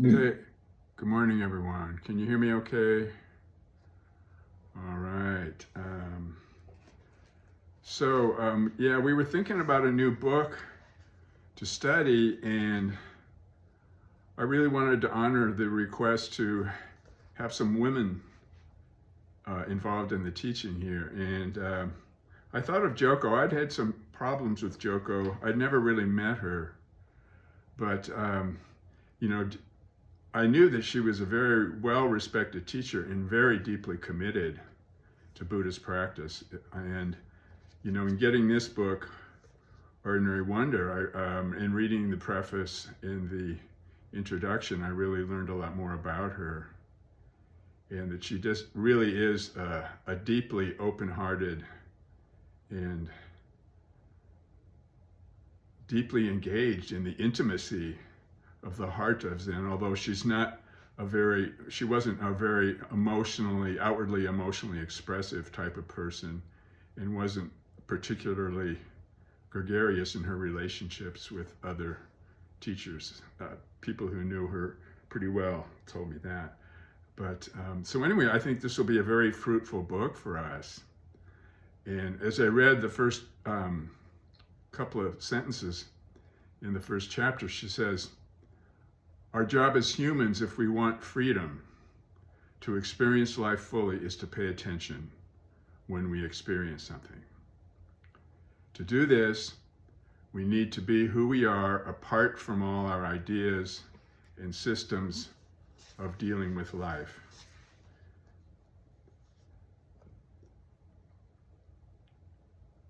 Hey, good morning, everyone. Can you hear me okay? All right. Yeah, we were thinking about a new book to study, and I really wanted to honor the request to have some women involved in the teaching here. And I thought of Joko. I'd had some problems with Joko. I'd never really met her, but you know, I knew that she was a very well-respected teacher and very deeply committed to Buddhist practice. And, in getting this book, Ordinary Wonder, and reading the preface and the introduction, I really learned a lot more about her. And that she just really is a deeply open-hearted and deeply engaged in the intimacy of the heart of Zen, although she wasn't a very outwardly emotionally expressive type of person, and wasn't particularly gregarious in her relationships with other teachers. People who knew her pretty well told me that. But so anyway, I think this will be a very fruitful book for us. And as I read the first couple of sentences in the first chapter, she says, "Our job as humans, if we want freedom to experience life fully, is to pay attention when we experience something. To do this, we need to be who we are apart from all our ideas and systems of dealing with life."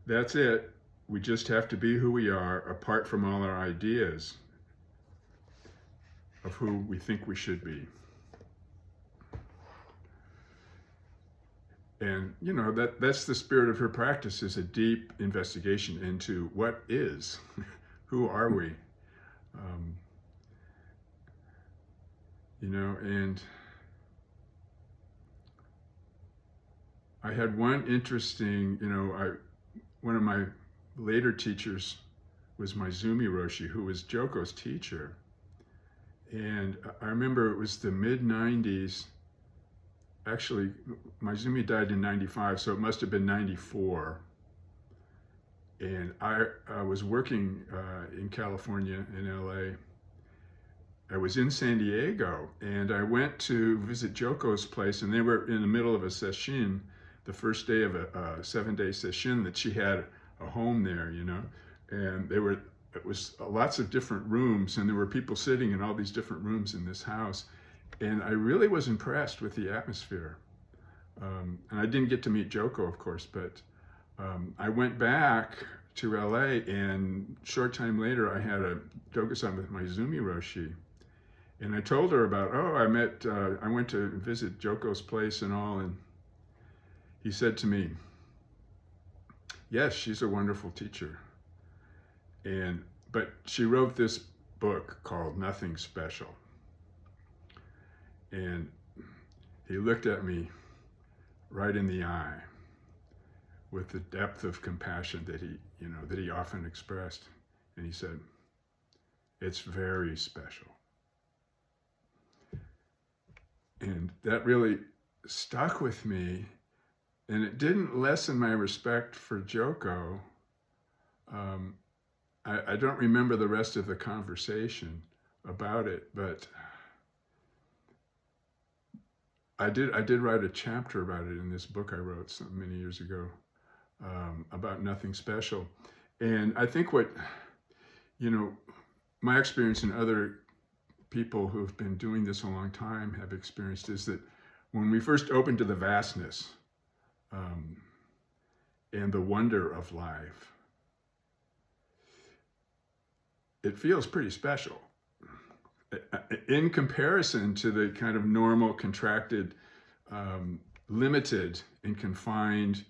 That's it. We just have to be who we are apart from all our ideas of who we think we should be. And that's the spirit of her practice, is a deep investigation into what is, who are we, and I had one interesting, one of my later teachers was Maizumi Roshi, who was Joko's teacher. And I remember it was the mid-90s. Actually, Maizumi died in 95, so it must have been 94. And I was working in California, in LA. I was in San Diego, and I went to visit Joko's place, and they were in the middle of a sesshin, the first day of a 7-day sesshin, that she had a home there, and it was lots of different rooms, and there were people sitting in all these different rooms in this house. And I really was impressed with the atmosphere. And I didn't get to meet Joko, of course, but I went back to LA, and short time later, I had a Dokusan with Maizumi Roshi. And I told her about, I went to visit Joko's place and all, and he said to me, "Yes, she's a wonderful teacher. But she wrote this book called Nothing Special." And he looked at me right in the eye with the depth of compassion that he often expressed. And he said, "It's very special." And that really stuck with me. And it didn't lessen my respect for Joko. I don't remember the rest of the conversation about it, but I did write a chapter about it in this book I wrote so many years ago, about Nothing Special. And I think what, my experience and other people who've been doing this a long time have experienced is that when we first open to the vastness and the wonder of life, it feels pretty special in comparison to the kind of normal, contracted, limited and confined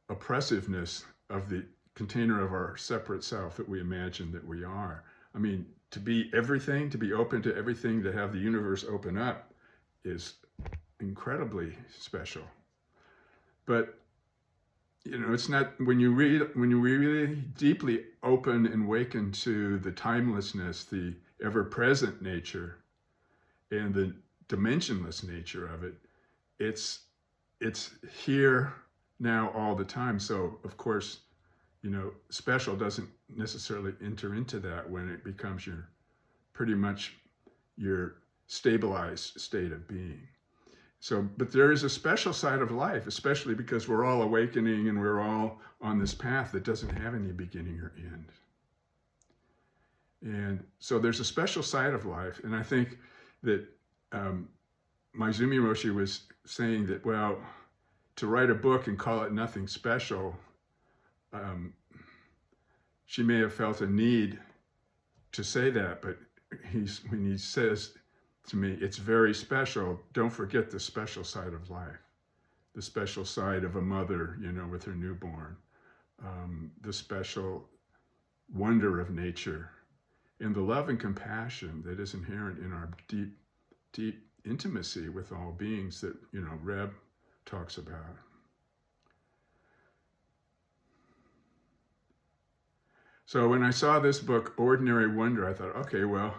oppressiveness of the container of our separate self that we imagine that we are. I mean, to be everything, to be open to everything, to have the universe open up is incredibly special. But it's not when you really deeply open and awaken to the timelessness, the ever-present nature, and the dimensionless nature of it. It's here now all the time. So of course, special doesn't necessarily enter into that when it becomes pretty much your stabilized state of being. So, but there is a special side of life, especially because we're all awakening and we're all on this path that doesn't have any beginning or end. And so there's a special side of life. And I think that Maizumi Roshi was saying that, well, to write a book and call it Nothing Special, she may have felt a need to say that, but when he says to me, it's very special, don't forget the special side of life, the special side of a mother, with her newborn, the special wonder of nature, and the love and compassion that is inherent in our deep, deep intimacy with all beings that, Reb talks about. So when I saw this book, Ordinary Wonder, I thought, okay, well,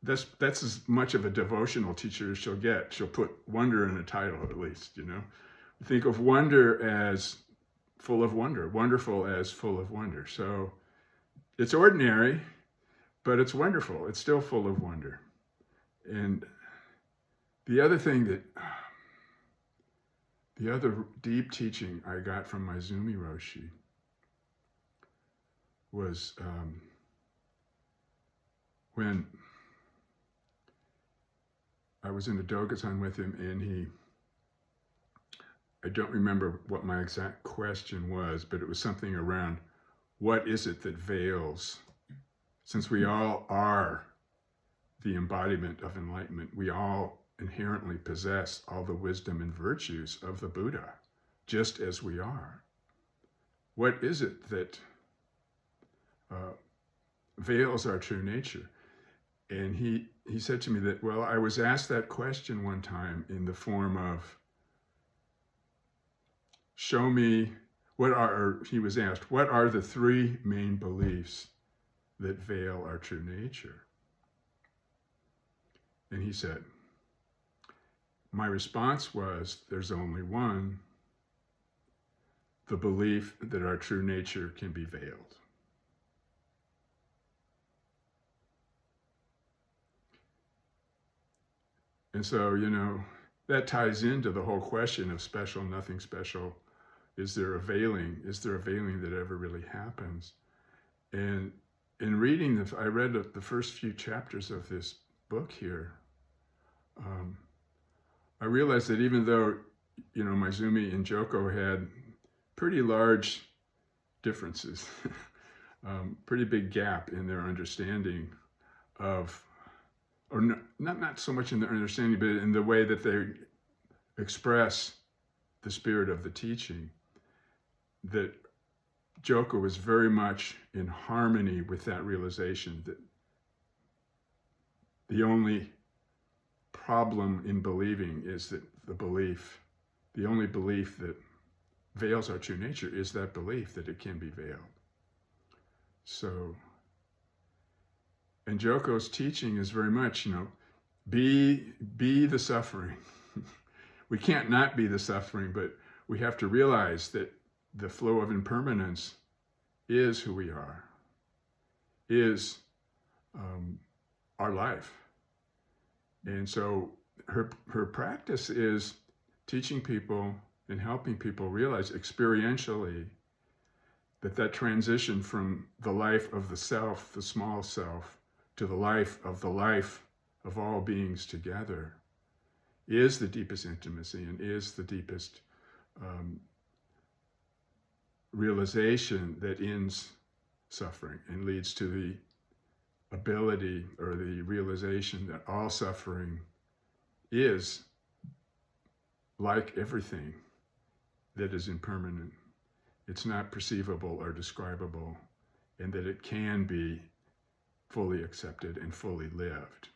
that's as much of a devotional teacher as she'll get. She'll put wonder in a title, at least, Think of wonder as full of wonder, wonderful as full of wonder. So it's ordinary, but it's wonderful. It's still full of wonder. And the other deep teaching I got from Maizumi Roshi was when I was in a Dogasan with him, and I don't remember what my exact question was, but it was something around, what is it that veils? Since we all are the embodiment of enlightenment, we all inherently possess all the wisdom and virtues of the Buddha, just as we are. What is it that veils our true nature? And he said to me that, well, I was asked that question one time in the form of, show me, he was asked, what are the three main beliefs that veil our true nature? And he said, my response was, there's only one, the belief that our true nature can be veiled. And so, that ties into the whole question of special, nothing special. Is there a veiling? Is there a veiling that ever really happens? And in reading I read the first few chapters of this book here, I realized that even though, Maizumi and Joko had pretty large differences, pretty big gap in their understanding of, or not so much in their understanding, but in the way that they express the spirit of the teaching, that Joko was very much in harmony with that realization that the only problem in believing is that the only belief that veils our true nature is that belief that it can be veiled. So, and Joko's teaching is very much, be the suffering. We can't not be the suffering, but we have to realize that the flow of impermanence is who we are, is our life. And so her practice is teaching people and helping people realize experientially that transition from the life of the self, the small self, to the life of all beings together is the deepest intimacy and is the deepest realization that ends suffering and leads to the ability or the realization that all suffering is, like everything that is impermanent, it's not perceivable or describable, and that it can be fully accepted and fully lived.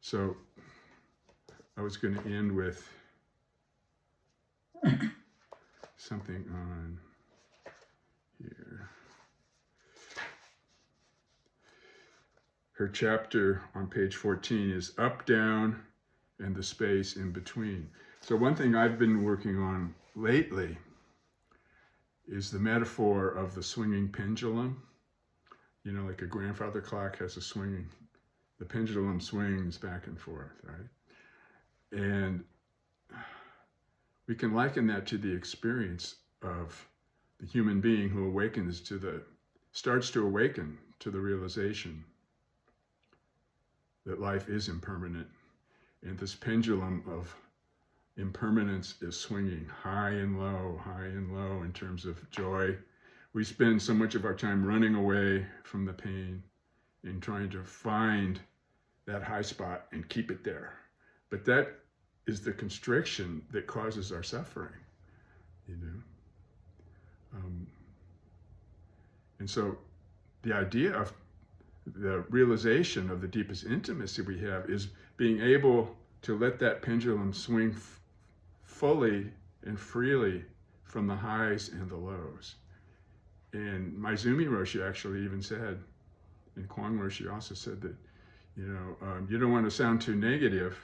So I was going to end with something on here. Her chapter on page 14 is up, down, and the space in between. So one thing I've been working on lately is the metaphor of the swinging pendulum. You know, like a grandfather clock has a swinging, the pendulum swings back and forth, right? And we can liken that to the experience of the human being who starts to awaken to the realization that life is impermanent. And this pendulum of impermanence is swinging high and low in terms of joy. We spend so much of our time running away from the pain and trying to find that high spot and keep it there. But that is the constriction that causes our suffering, you know. And so the idea of the realization of the deepest intimacy we have is being able to let that pendulum swing fully and freely from the highs and the lows. And Maizumi Roshi actually even said, and Kwang Roshi also said that, you know, you don't want to sound too negative,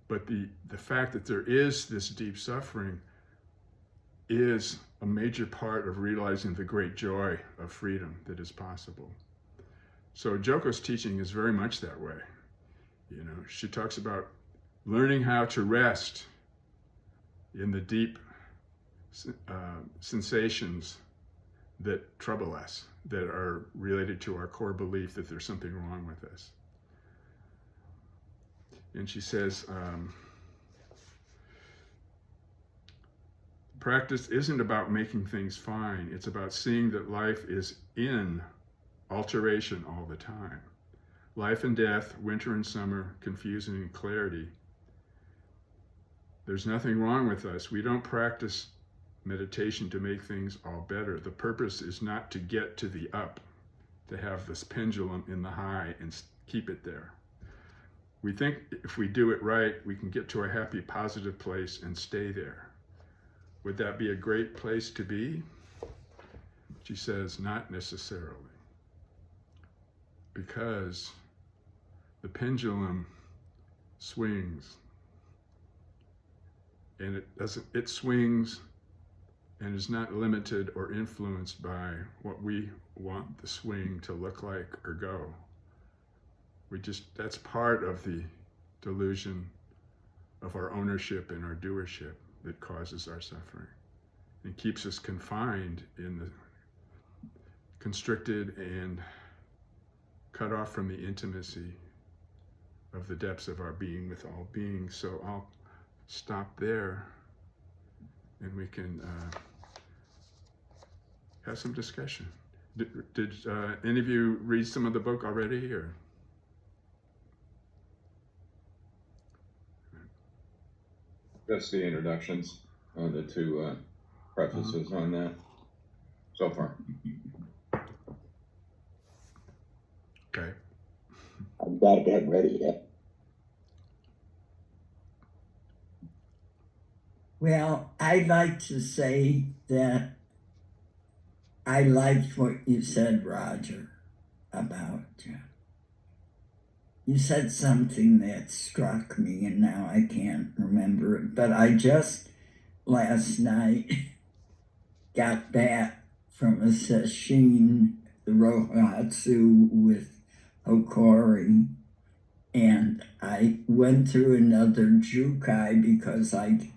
but the fact that there is this deep suffering is a major part of realizing the great joy of freedom that is possible. So Joko's teaching is very much that way. You know, she talks about learning how to rest in the deep sensations that trouble us, that are related to our core belief that there's something wrong with us. And she says, practice isn't about making things fine. It's about seeing that life is in alteration all the time. Life and death, winter and summer, confusion and clarity. There's nothing wrong with us. We don't practice meditation to make things all better. The purpose is not to get to the up, to have this pendulum in the high and keep it there. We think if we do it right, we can get to a happy, positive place and stay there. Would that be a great place to be? She says, not necessarily. Because the pendulum swings, and it swings and is not limited or influenced by what we want the swing to look like or go. That's part of the delusion of our ownership and our doership that causes our suffering and keeps us confined in the constricted and cut off from the intimacy of the depths of our being with all beings. So I'll stop there and we can have some discussion. Did any of you read some of the book already, or? Just the introductions, the two prefaces on that so far. Okay. I've got to get ready yet. Well, I'd like to say that I liked what you said, Roger, about you said something that struck me, and now I can't remember it, but I just last night got back from a session, the Rohatsu with Hokori, and I went through another Jukai because I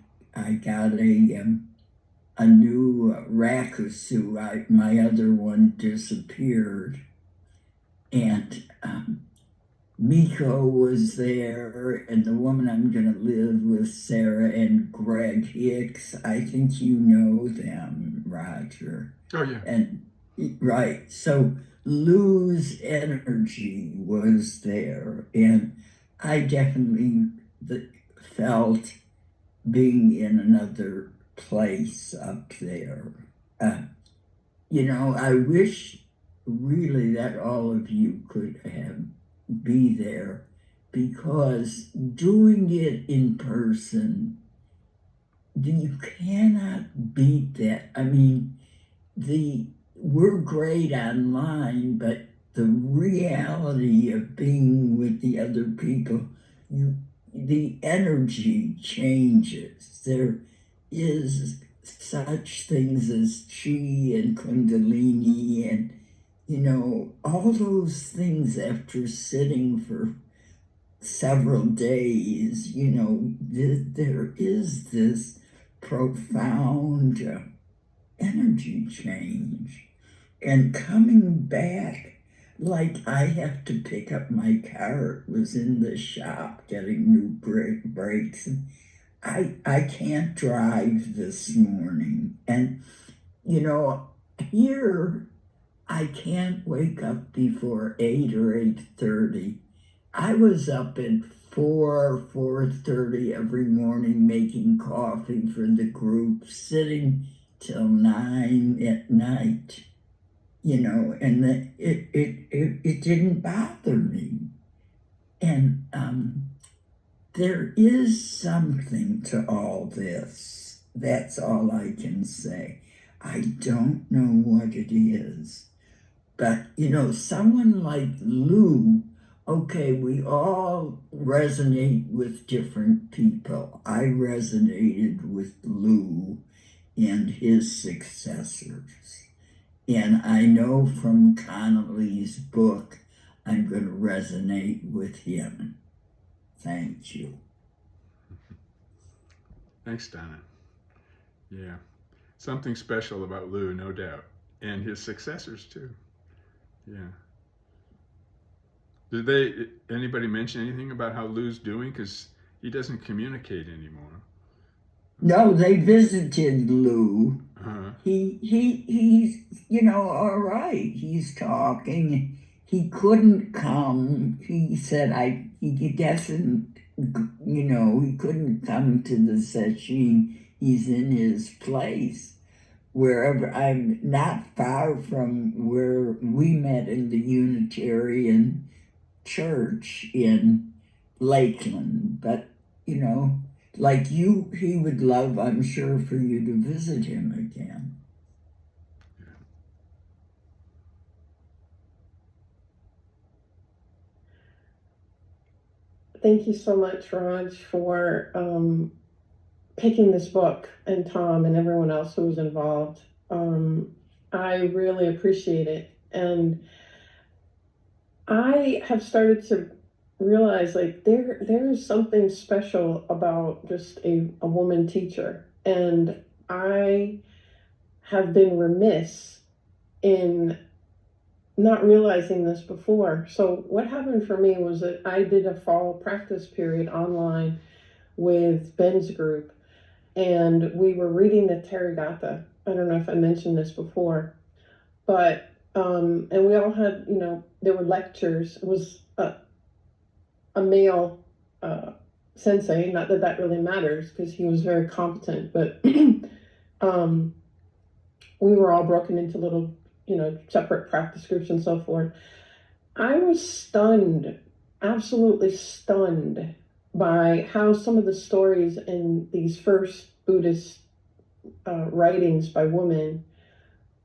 got a new Rakusu. My other one disappeared, and Miko was there, and the woman I'm going to live with, Sarah, and Greg Hicks. I think you know them, Roger. Oh, yeah. And right, so Lou's energy was there, and I definitely felt being in another place up there. You know, I wish really that all of you could be there because doing it in person, you cannot beat that. I mean, we're great online, but the reality of being with the other people, the energy changes. There is such things as chi and kundalini and all those things after sitting for several days, there is this profound energy change. And coming back, like I have to pick up my car. It was in the shop getting new brakes. I can't drive this morning. And, here I can't wake up before 8 or 8:30. I was up at 4:30 every morning making coffee for the group, sitting till 9 at night, and it didn't bother me. And there is something to all this. That's all I can say. I don't know what it is. But, someone like Lou, okay, we all resonate with different people. I resonated with Lou and his successors. And I know from Connolly's book, I'm going to resonate with him. Thank you. Thanks, Donna. Yeah, something special about Lou, no doubt, and his successors too. Yeah. Did anybody mention anything about how Lou's doing? Because he doesn't communicate anymore. No, they visited Lou. Uh-huh. He's all right. He's talking. He couldn't come. He said he doesn't, he couldn't come to the session. He's in his place. Wherever, I'm not far from where we met in the Unitarian Church in Lakeland. But, like you, he would love, I'm sure, for you to visit him again. Thank you so much, Raj, for picking this book, and Tom and everyone else who was involved. I really appreciate it. And I have started to realize like there is something special about just a woman teacher. And I have been remiss in not realizing this before. So what happened for me was that I did a fall practice period online with Ben's group, and we were reading the Therigatha. I don't know if I mentioned this before, but and we all had, there were lectures. It was a male sensei, not that that really matters because he was very competent, but we were all broken into little, separate practice groups and so forth. I was stunned, absolutely stunned by how some of the stories in these first Buddhist writings by women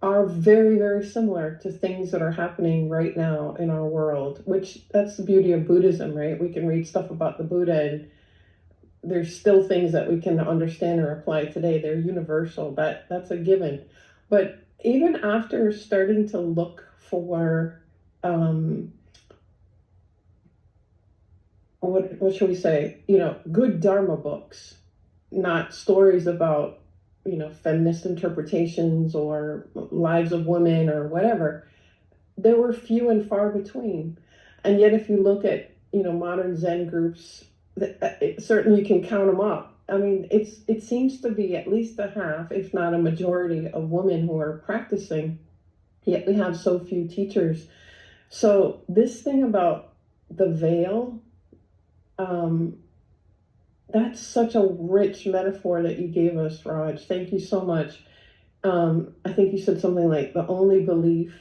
are very, very similar to things that are happening right now in our world, which that's the beauty of Buddhism, right? We can read stuff about the Buddha and there's still things that we can understand or apply today. They're universal, that's a given. But even after starting to look for, what should we say, good Dharma books, not stories about, feminist interpretations or lives of women or whatever, there were few and far between. And yet if you look at, modern Zen groups, certainly you can count them up. I mean, it seems to be at least a half, if not a majority of women who are practicing, yet we have so few teachers. So this thing about the veil, that's such a rich metaphor that you gave us, Raj. Thank you so much. I think you said something like the only belief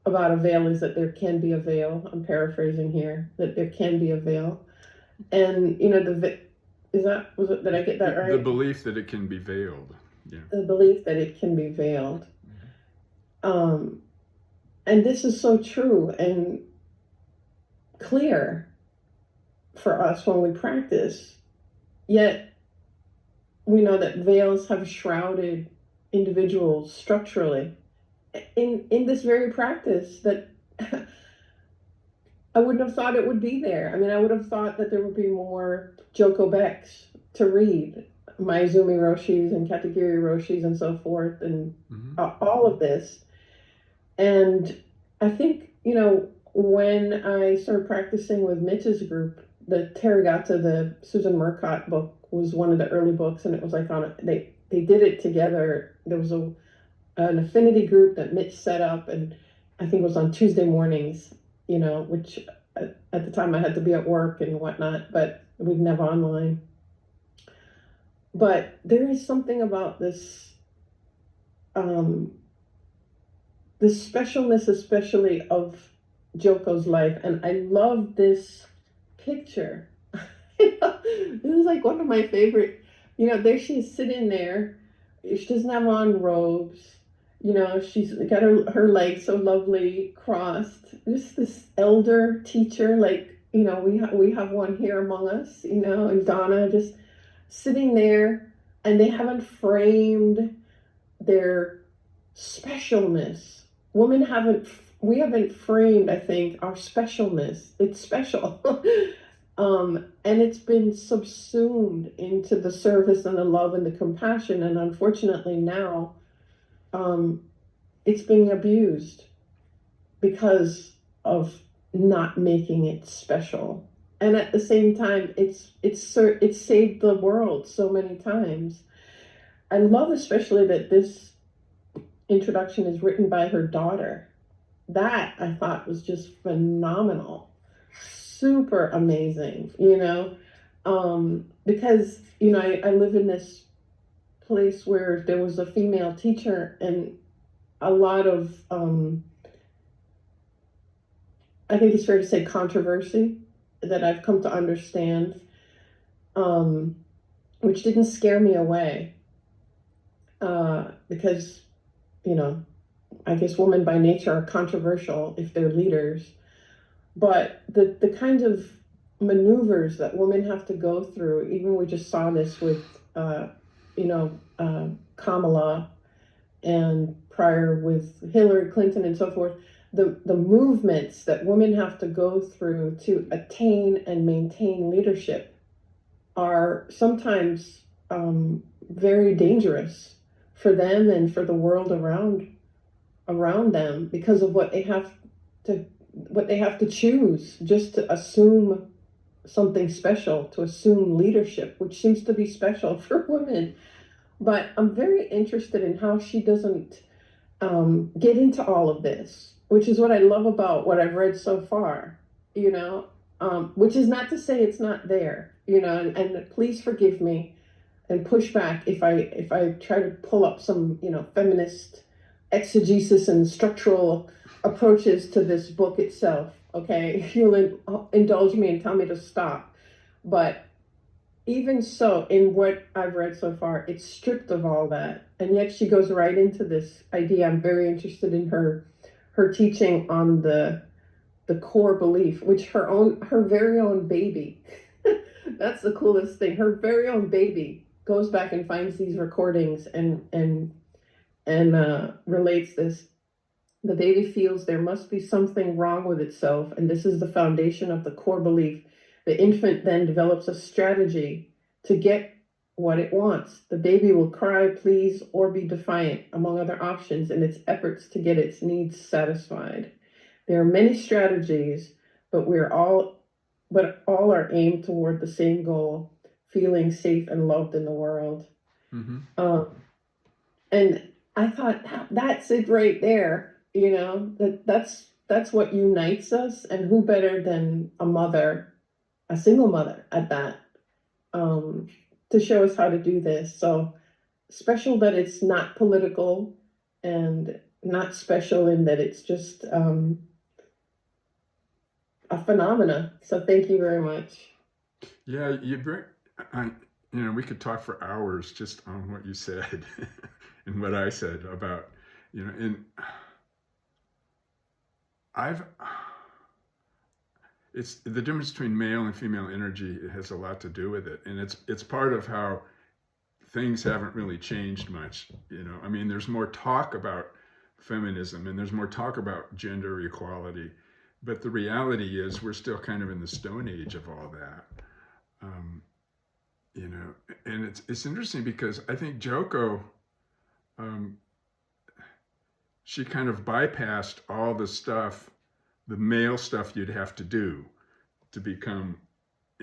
about a veil is that there can be a veil. I'm paraphrasing here, that there can be a veil. And, you know, did I get that right? The belief that it can be veiled. Yeah. The belief that it can be veiled. And this is so true and clear for us when we practice. Yet we know that veils have shrouded individuals structurally in this very practice that I wouldn't have thought it would be there. I mean, I would have thought that there would be more Joko Becks to read, Maezumi Roshis and Katagiri Roshis and so forth, and all of this. And I think, you know, when I started practicing with Mitch's group, the Therigatha, the Susan Murcott book, was one of the early books, and it was like they did it together. There was an affinity group that Mitch set up, and I think it was on Tuesday mornings, you know, which at the time I had to be at work and whatnot, but we didn't have online. But there is something about this, this specialness, especially of Joko's life, and I love this picture. This is like one of my favorite. You know, there she is sitting there. She doesn't have on robes. You know, she's got her legs so lovely crossed. Just this elder teacher, like, you know, we have one here among us, you know, and Donna just sitting there, and they haven't framed their specialness. We haven't framed, I think, our specialness. It's special. And it's been subsumed into the service and the love and the compassion. And unfortunately now, it's being abused because of not making it special. And at the same time, it's saved the world so many times. I love especially that this introduction is written by her daughter. That I thought was just phenomenal. Super amazing, you know, because, you know, I live in this place where there was a female teacher, and a lot of, I think it's fair to say, controversy that I've come to understand, which didn't scare me away, because, you know, I guess women by nature are controversial if they're leaders. But the kind of maneuvers that women have to go through, even we just saw this with, you know, Kamala, and prior with Hillary Clinton and so forth, the movements that women have to go through to attain and maintain leadership are sometimes very dangerous for them and for the world around them, because of what they have to choose just to assume something special, to assume leadership, which seems to be special for women. But I'm very interested in how she doesn't get into all of this, which is what I love about what I've read so far, you know, which is not to say it's not there, you know, and please forgive me and push back if I try to pull up some, you know, feminist exegesis and structural approaches to this book itself. Okay, you'll indulge me and tell me to stop. But even so, in what I've read so far, it's stripped of all that, and yet she goes right into this idea. I'm very interested in her teaching on the core belief, which her very own baby. That's the coolest thing. Her very own baby goes back and finds these recordings and relates this. The baby feels there must be something wrong with itself, and this is the foundation of the core belief. The infant then develops a strategy to get what it wants. The baby will cry, please, or be defiant, among other options, in its efforts to get its needs satisfied. There are many strategies, but all are aimed toward the same goal: feeling safe and loved in the world. Mm-hmm. And I thought, that's it right there. You know, that's what unites us, and who better than a mother, a single mother at that, to show us how to do this. So special that it's not political, and not special in that it's just a phenomena. So thank you very much. Yeah, we could talk for hours just on what you said and what I said about, and I've, it's the difference between male and female energy. It has a lot to do with it, and it's part of how things haven't really changed much. I mean, there's more talk about feminism and there's more talk about gender equality, but the reality is we're still kind of in the Stone Age of all that. And it's interesting because I think Joko, she kind of bypassed all the stuff, the male stuff you'd have to do to become.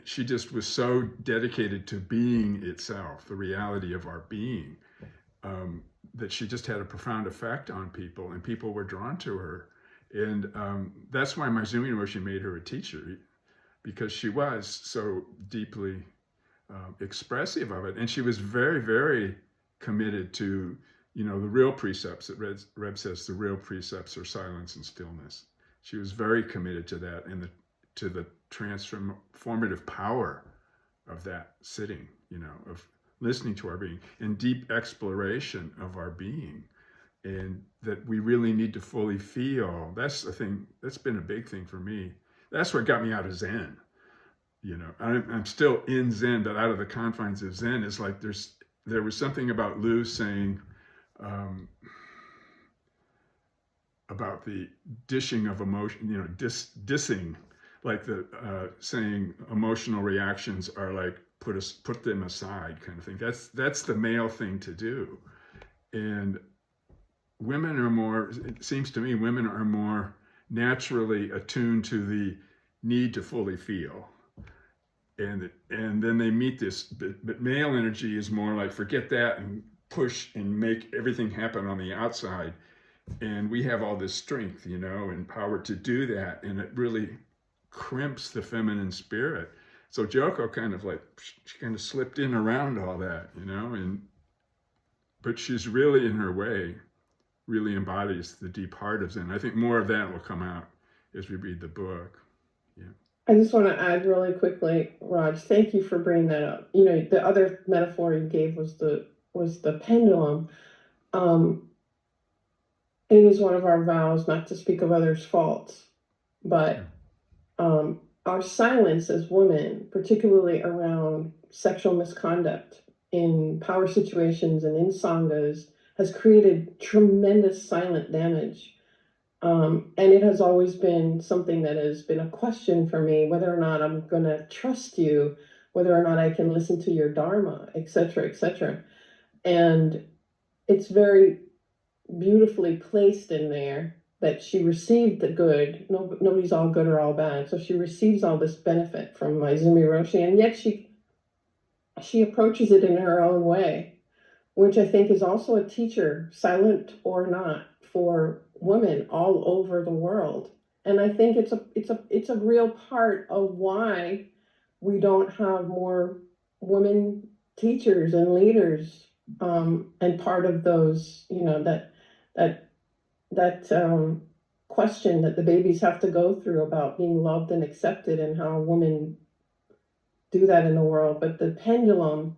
She just was so dedicated to being itself, the reality of our being, that she just had a profound effect on people, and people were drawn to her. And that's why Maizumi Roshi made her a teacher, because she was so deeply expressive of it. And she was very, very committed to, the real precepts that Reb says, the real precepts are silence and stillness. She was very committed to that and to the transformative power of that sitting, of listening to our being and deep exploration of our being, and that we really need to fully feel. That's the thing. That's been a big thing for me. That's what got me out of Zen. I'm still in Zen, but out of the confines of Zen is like there was something about Lu saying about the dishing of emotion, dissing, like the saying emotional reactions are like put them aside kind of thing. That's the male thing to do, and women are more. It seems to me women are more naturally attuned to the need to fully feel. And then they meet this, but male energy is more like forget that and push and make everything happen on the outside. And we have all this strength, and power to do that, and it really crimps the feminine spirit. So Joko kind of slipped in around all that, but she's really in her way, really embodies the deep heart of Zen. I think more of that will come out as we read the book. Yeah. I just want to add really quickly, Raj, thank you for bringing that up. The other metaphor you gave was the pendulum. It is one of our vows not to speak of others' faults, but our silence as women, particularly around sexual misconduct in power situations and in sanghas, has created tremendous silent damage. And it has always been something that has been a question for me, whether or not I'm going to trust you, whether or not I can listen to your dharma, etc., etc. And it's very beautifully placed in there that she received the good. Nobody's all good or all bad. So she receives all this benefit from Maizumi Roshi, and yet she approaches it in her own way, which I think is also a teacher, silent or not, for women all over the world. And I think it's a real part of why we don't have more women teachers and leaders, and part of those, that question that the babies have to go through about being loved and accepted, and how women do that in the world. But the pendulum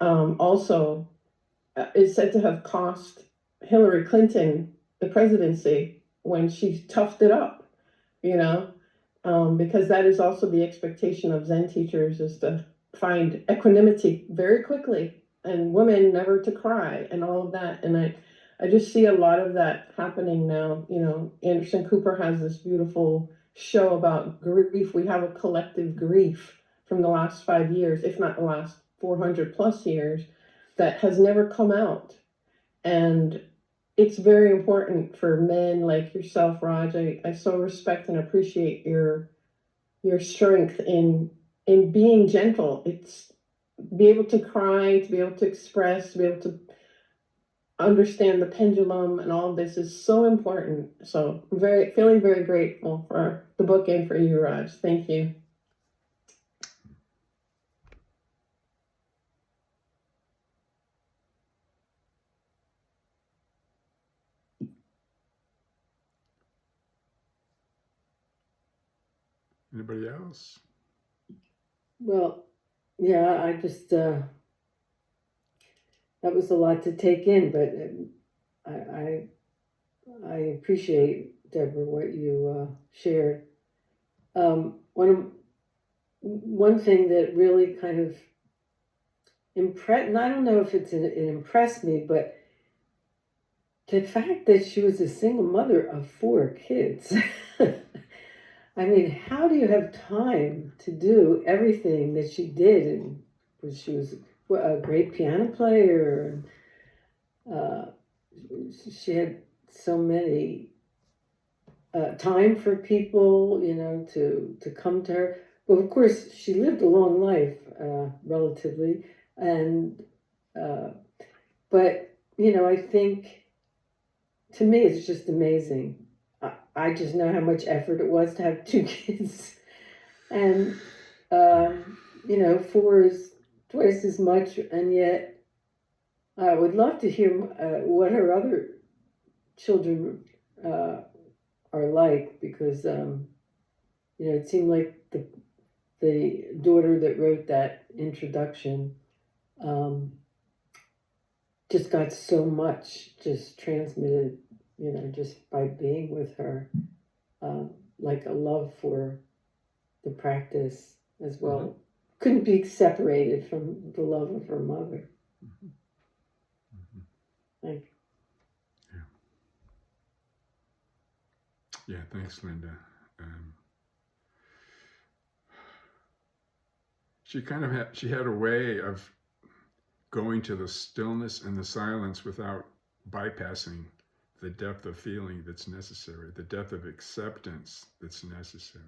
also is said to have cost Hillary Clinton the presidency when she toughed it up, because that is also the expectation of Zen teachers, is to find equanimity very quickly, and women never to cry and all of that. And I just see a lot of that happening now. Anderson Cooper has this beautiful show about grief. We have a collective grief from the last 5 years, if not the last 400 plus years, that has never come out. And it's very important for men like yourself, Raj. I so respect and appreciate your strength in being gentle. It's be able to cry, to be able to express, to be able to understand the pendulum, and all of this is so important. So I'm feeling very grateful for the book and for you, Raj. Thank you. Anybody else? Well, yeah, I just, that was a lot to take in, but I appreciate, Deborah, what you shared. One thing that really kind of impressed, and I don't know if it impressed me, but the fact that she was a single mother of 4 kids. I mean, how do you have time to do everything that she did? And she was a great piano player, and she had so many time for people, to come to her. But of course, she lived a long life, relatively, and but I think, to me, it's just amazing. I just know how much effort it was to have 2 kids, and 4 is twice as much, and yet I would love to hear what her other children are like, because it seemed like the daughter that wrote that introduction just got so much just transmitted, just by being with her, like a love for the practice as well. Mm-hmm. Couldn't be separated from the love of her mother. Mm-hmm. Thank you. Yeah, thanks, Linda. She kind of had a way of going to the stillness and the silence without bypassing the depth of feeling that's necessary, the depth of acceptance that's necessary.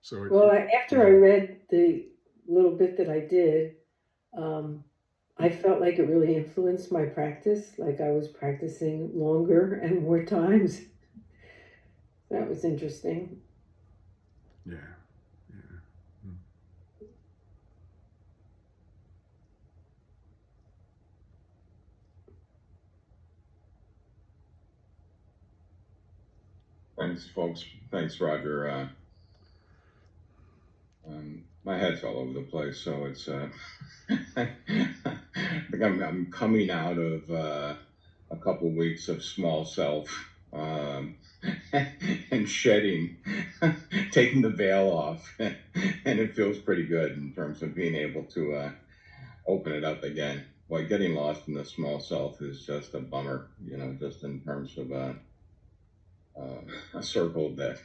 So after I read the little bit that I did, I felt like it really influenced my practice. Like I was practicing longer and more times. That was interesting. Yeah. Thanks, folks. Thanks, Roger. My head's all over the place, so it's. I think I'm coming out of a couple weeks of small self, and shedding, taking the veil off, and it feels pretty good in terms of being able to open it up again. Boy, getting lost in the small self is just a bummer, just in terms of a circle that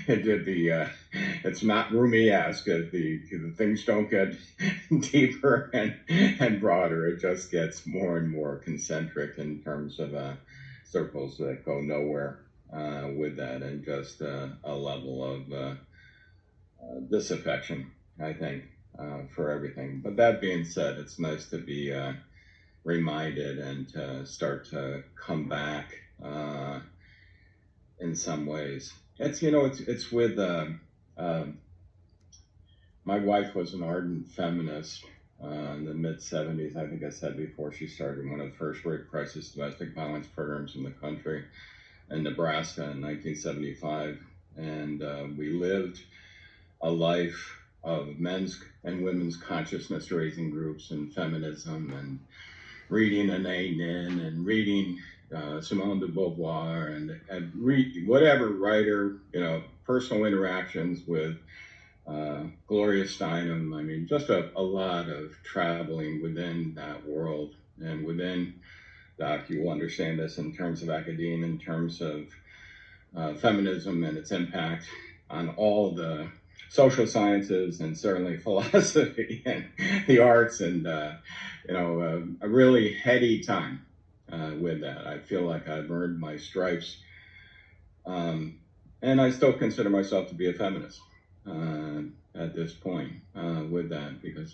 it's not Rumi-esque. The things don't get deeper and broader. It just gets more and more concentric in terms of circles that go nowhere with that, and just a level of disaffection, I think, for everything. But that being said, it's nice to be reminded and to start to come back in some ways. It's with my wife was an ardent feminist in the mid-70s. I think I said before, she started one of the first rape crisis domestic violence programs in the country in Nebraska in 1975, and we lived a life of men's and women's consciousness raising groups and feminism, and reading Anaïs Nin and reading Simone de Beauvoir, and read whatever writer, personal interactions with Gloria Steinem. I mean, just a lot of traveling within that world, and within Doc, you will understand this in terms of academia, in terms of feminism and its impact on all the social sciences, and certainly philosophy and the arts, and a really heady time with that. I feel like I've earned my stripes, and I still consider myself to be a feminist at this point with that, because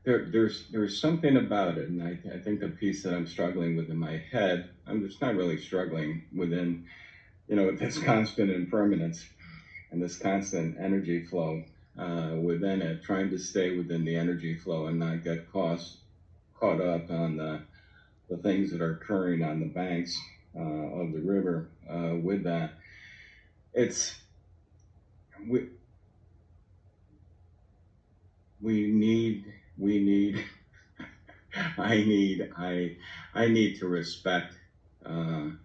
there's something about it, and I think the piece that I'm struggling with in my head, I'm just not really struggling within, this constant impermanence and this constant energy flow within it, trying to stay within the energy flow and not get caught up on the things that are occurring on the banks of the river with that. We need I need to respect the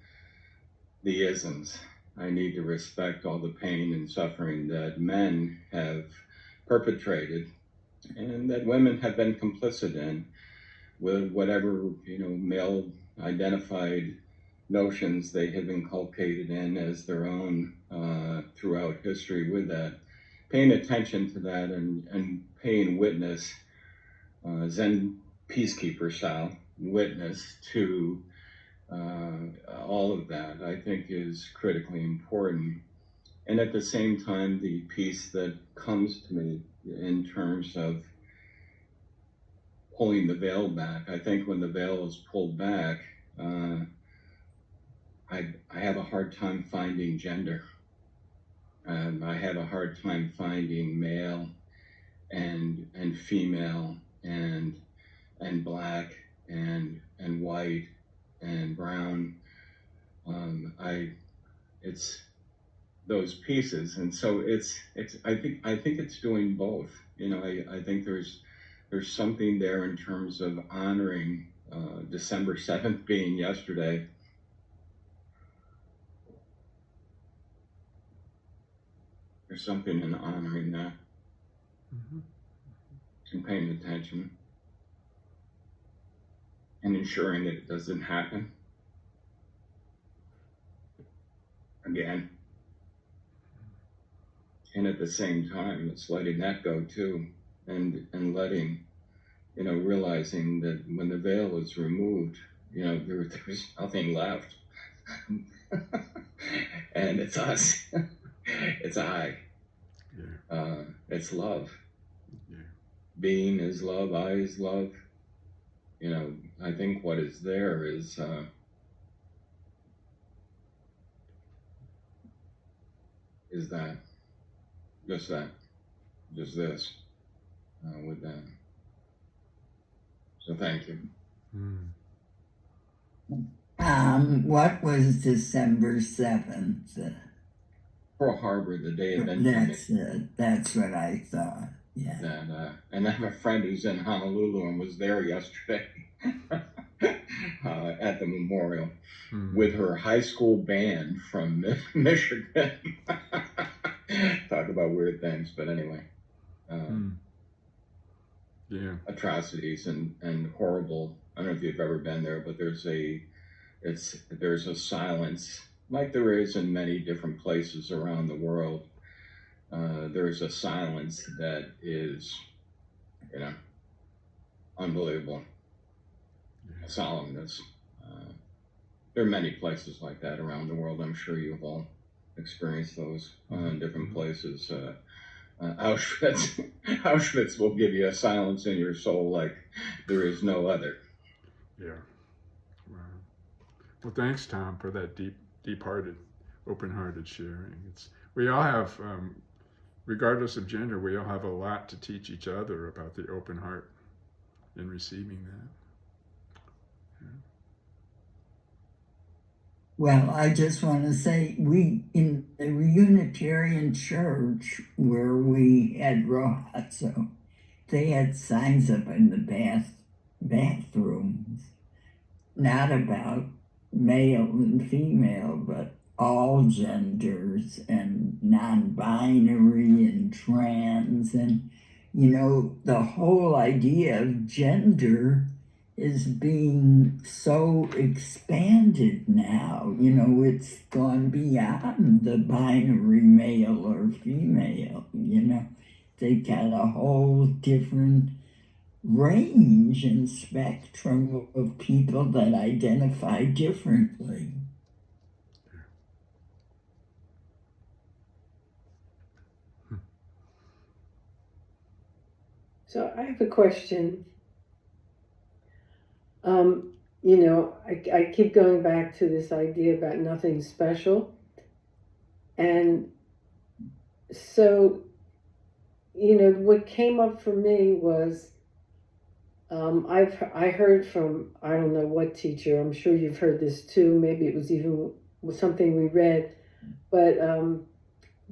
isms. I need to respect all the pain and suffering that men have perpetrated and that women have been complicit in, with whatever, male identified notions they have inculcated in as their own throughout history with that. Paying attention to that and paying witness, Zen peacekeeper style witness to all of that, I think is critically important. And at the same time, the piece that comes to me in terms of pulling the veil back, I think when the veil is pulled back, I have a hard time finding gender. I have a hard time finding male and female and black and white and brown. It's those pieces, and so it's I think it's doing both. I think there's something there in terms of honoring December 7th being yesterday. There's something in honoring that and paying attention and ensuring that it doesn't happen again. And at the same time, it's letting that go too, and letting, realizing that when the veil is removed, there's nothing left. And it's us. It's I. Yeah. It's love. Yeah. Being is love, I is love. I think what is there is that, just this, with that. So thank you. What was December 7th? Pearl Harbor, the day of infamy. That's what I thought. Yeah. And I have a friend who's in Honolulu and was there yesterday at the memorial with her high school band from Michigan. Talk about weird things, but anyway. Yeah. Atrocities and horrible. I don't know if you've ever been there, but there's a silence, like there is in many different places around the world. There's a silence that is, unbelievable. Yeah. Solemnness. There are many places like that around the world. I'm sure you've all experienced those in different places. Auschwitz will give you a silence in your soul like there is no other. Yeah. Wow. Well, thanks, Tom, for that deep-hearted, open-hearted sharing. We all have, regardless of gender, we all have a lot to teach each other about the open heart in receiving that. Yeah. Well, I just want to say, we, in the Unitarian Church where we had Rohatzo, they had signs up in the bathrooms, not about male and female, but all genders and non-binary and trans. And, the whole idea of gender is being so expanded now. It's gone beyond the binary male or female. They've got a whole different range and spectrum of people that identify differently. So I have a question. I keep going back to this idea about nothing special. And so, what came up for me was I heard from, I don't know what teacher, I'm sure you've heard this too, maybe it was even something we read, but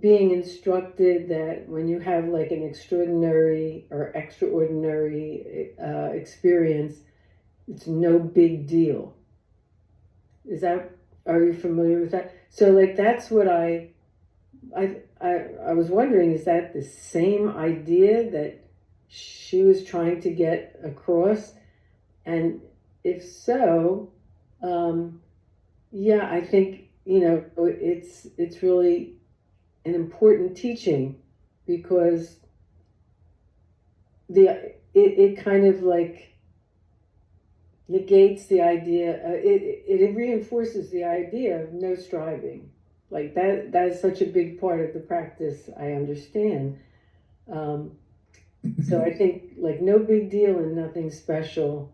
being instructed that when you have like an extraordinary or extraordinary experience, it's no big deal. Are you familiar with that? So like that's what I was wondering, is that the same idea that she was trying to get across? And if so, yeah, I think, it's really an important teaching, because it kind of like negates the idea, it reinforces the idea of no striving. Like that is such a big part of the practice, I understand. So I think like no big deal and nothing special.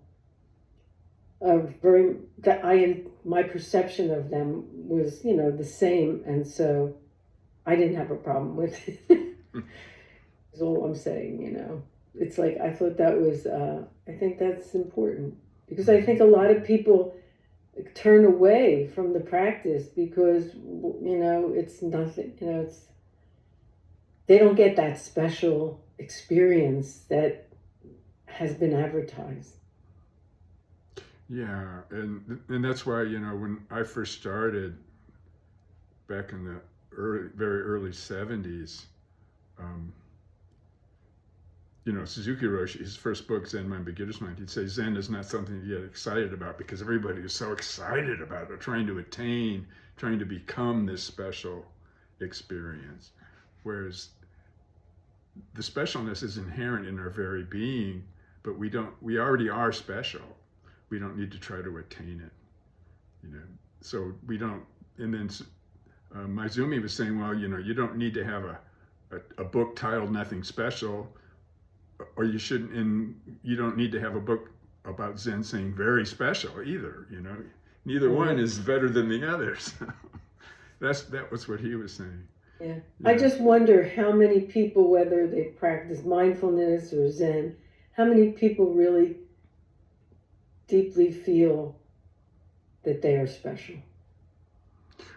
My perception of them was, the same, and so I didn't have a problem with it. Is all I'm saying. It's like I thought that was. I think that's important, because I think a lot of people turn away from the practice because it's nothing. They don't get that special experience that has been advertised. Yeah, and that's why, when I first started back in the very early 70s, Suzuki Roshi, his first book, Zen Mind, Beginner's Mind, he'd say Zen is not something to get excited about, because everybody is so excited about it, trying to attain, trying to become this special experience. Whereas the specialness is inherent in our very being, but we already are special. We don't need to try to attain it, so we don't. And then Maizumi was saying, well, you don't need to have a book titled Nothing Special, or you shouldn't, and you don't need to have a book about Zen saying very special either. Neither one is better than the other. So that was what he was saying. Yeah. I just wonder how many people, whether they practice mindfulness or Zen, how many people really deeply feel that they are special.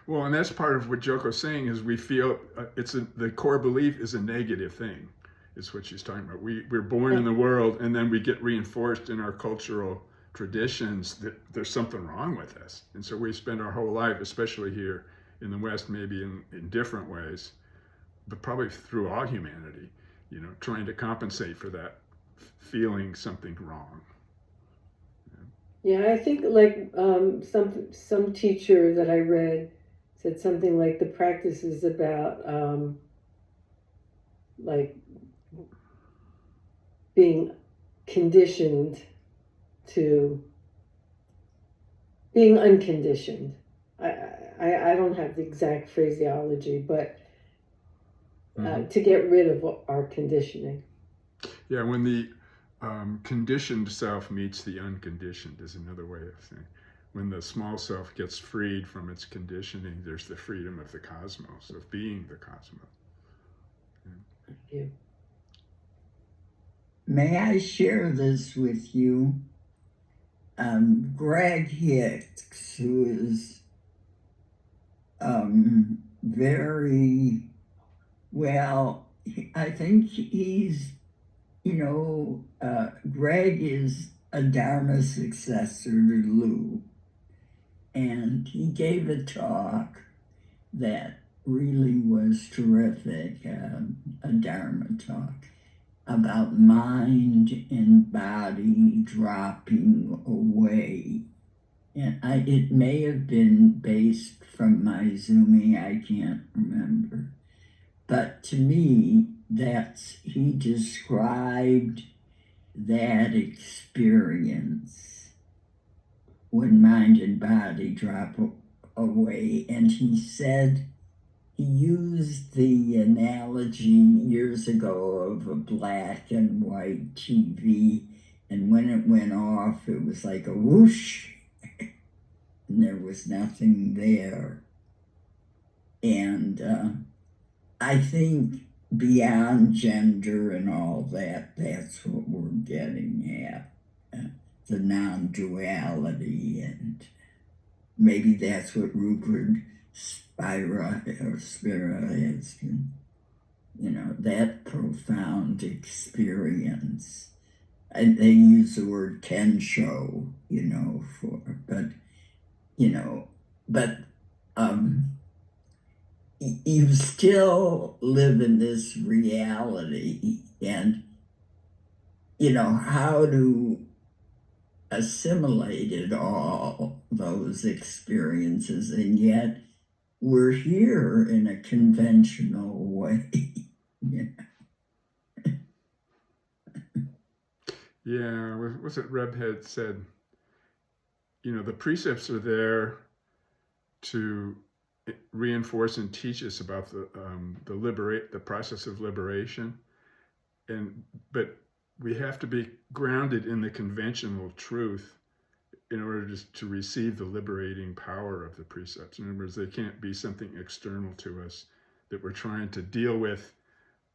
Well, and that's part of what Joko's saying, is we feel the core belief is a negative thing, is what she's talking about. We're born in the world, and then we get reinforced in our cultural traditions that there's something wrong with us. And so we spend our whole life, especially here in the West, maybe in different ways, but probably through all humanity, trying to compensate for that feeling something wrong. Yeah, I think like some teacher that I read said something like the practice is about like being conditioned to being unconditioned. I don't have the exact phraseology, but to get rid of our conditioning. Yeah, when the conditioned self meets the unconditioned is another way of saying. When the small self gets freed from its conditioning, there's the freedom of the cosmos, of being the cosmos. Thank you. May I share this with you? Greg Hicks, who is very well, I think he's, Greg is a Dharma successor to Lou. And he gave a talk that really was terrific, a Dharma talk about mind and body dropping away. And it may have been based from Maizumi, I can't remember. But to me, he described that experience when mind and body drop away. And he said, he used the analogy years ago of a black and white TV, and when it went off, it was like a whoosh, and there was nothing there. And I think beyond gender and all that, that's what we're getting at. the non-duality, and maybe that's what Rupert Spira is, that profound experience. And they use the word kensho, but you still live in this reality, and how to assimilated all those experiences, and yet we're here in a conventional way. Yeah, was it Rebhead said, the precepts are there to reinforce and teach us about the process of liberation, but we have to be grounded in the conventional truth in order to receive the liberating power of the precepts. In other words, they can't be something external to us that we're trying to deal with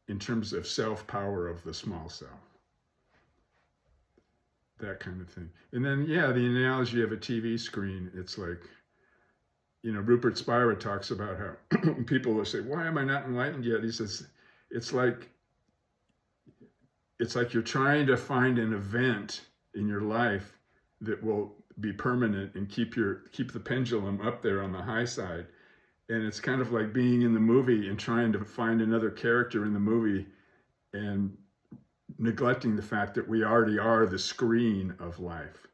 in terms of self-power of the small self. That kind of thing. And then, the analogy of a TV screen, it's like, Rupert Spira talks about how people will say, why am I not enlightened yet? He says, it's like you're trying to find an event in your life that will be permanent and keep the pendulum up there on the high side. And it's kind of like being in the movie and trying to find another character in the movie and neglecting the fact that we already are the screen of life.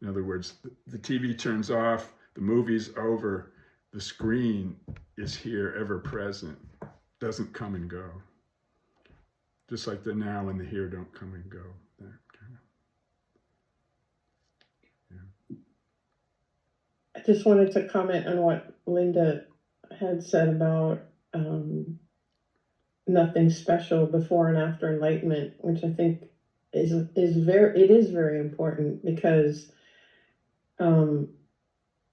In other words, the TV turns off, the movie's over, the screen is here, ever present, doesn't come and go. Just like the now and the here don't come and go. That kind of, I just wanted to comment on what Linda had said about nothing special before and after enlightenment, which I think is very important, because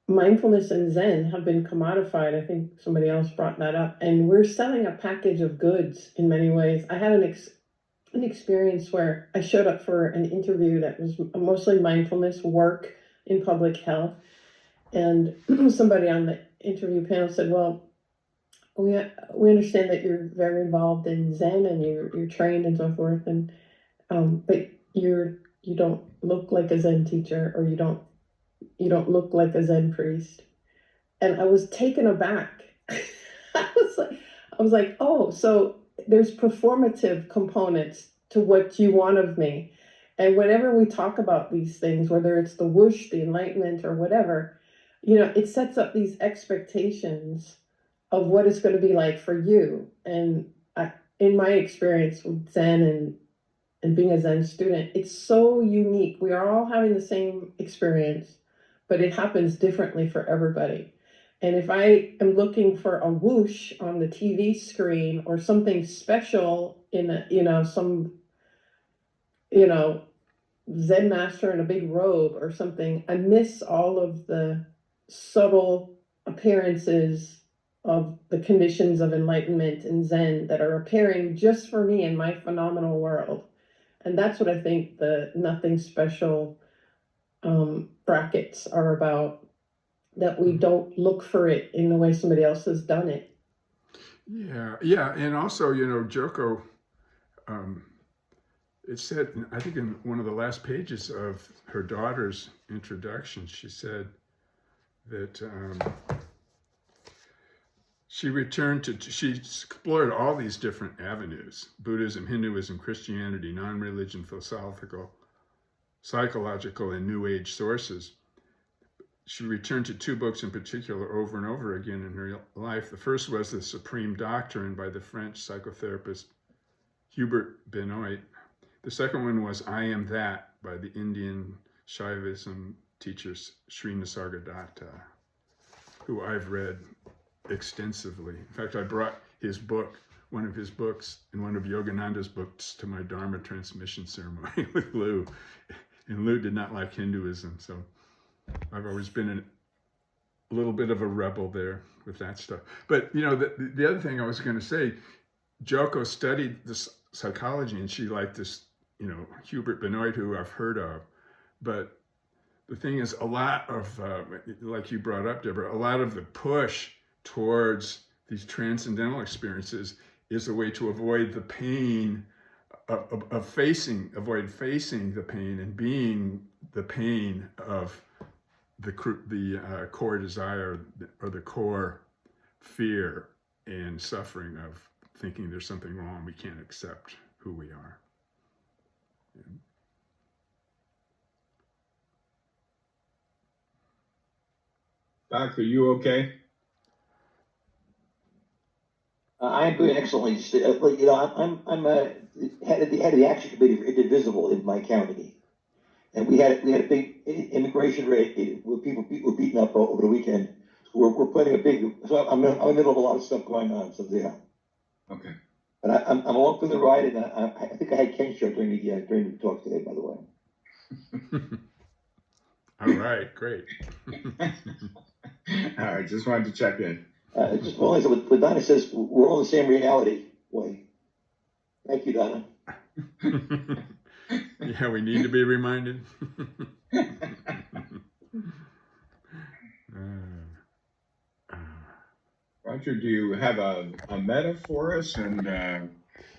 mindfulness and Zen have been commodified. I think somebody else brought that up, and we're selling a package of goods in many ways. I had an experience where I showed up for an interview that was mostly mindfulness work in public health, and somebody on the interview panel said, well, we understand that you're very involved in Zen and you're trained and so forth, and but you don't look like a Zen teacher, or you don't look like a Zen priest. And I was taken aback. I was like, oh, so there's performative components to what you want of me. And whenever we talk about these things, whether it's the whoosh, the enlightenment, or whatever, it sets up these expectations of what it's going to be like for you. And in my experience with Zen and being a Zen student, it's so unique. We are all having the same experience, but it happens differently for everybody. And if I am looking for a whoosh on the TV screen, or something special in some Zen master in a big robe or something, I miss all of the subtle appearances of the conditions of enlightenment and Zen that are appearing just for me in my phenomenal world. And that's what I think the nothing special brackets are about, that we don't look for it in the way somebody else has done it. Yeah. And also, Joko, it said, I think in one of the last pages of her daughter's introduction, she said that she explored all these different avenues: Buddhism, Hinduism, Christianity, non-religion, philosophical, psychological, and New Age sources. She returned to two books in particular over and over again in her life. The first was The Supreme Doctrine by the French psychotherapist Hubert Benoit. The second one was I Am That by the Indian Shaivism teacher Sri Nisargadatta, who I've read extensively. In fact, I brought one of his books and one of Yogananda's books to my Dharma transmission ceremony with Lou. And Lou did not like Hinduism, so I've always been a little bit of a rebel there with that stuff. But, the other thing I was going to say, Joko studied this psychology, and she liked this, Hubert Benoit, who I've heard of. But the thing is, a lot of, like you brought up, Deborah, a lot of the push towards these transcendental experiences is a way to avoid the pain avoid facing the pain and being the pain of the core desire or the core fear and suffering of thinking there's something wrong, we can't accept who we are. Doc, are you okay? I'm doing excellently. Just, I'm head of the action committee for Indivisible in my county, and we had a big immigration raid where people were beaten up over the weekend. We're planning a big. So I'm in the middle of a lot of stuff going on. So yeah. Okay. But I'm along for the ride, and I think I had Ken show during the talk today. By the way. All right, great. All right, just wanted to check in. Just well, what Donna says, we're all in the same reality. Boy, thank you, Donna. Yeah, we need to be reminded. Roger, do you have a meta for us? And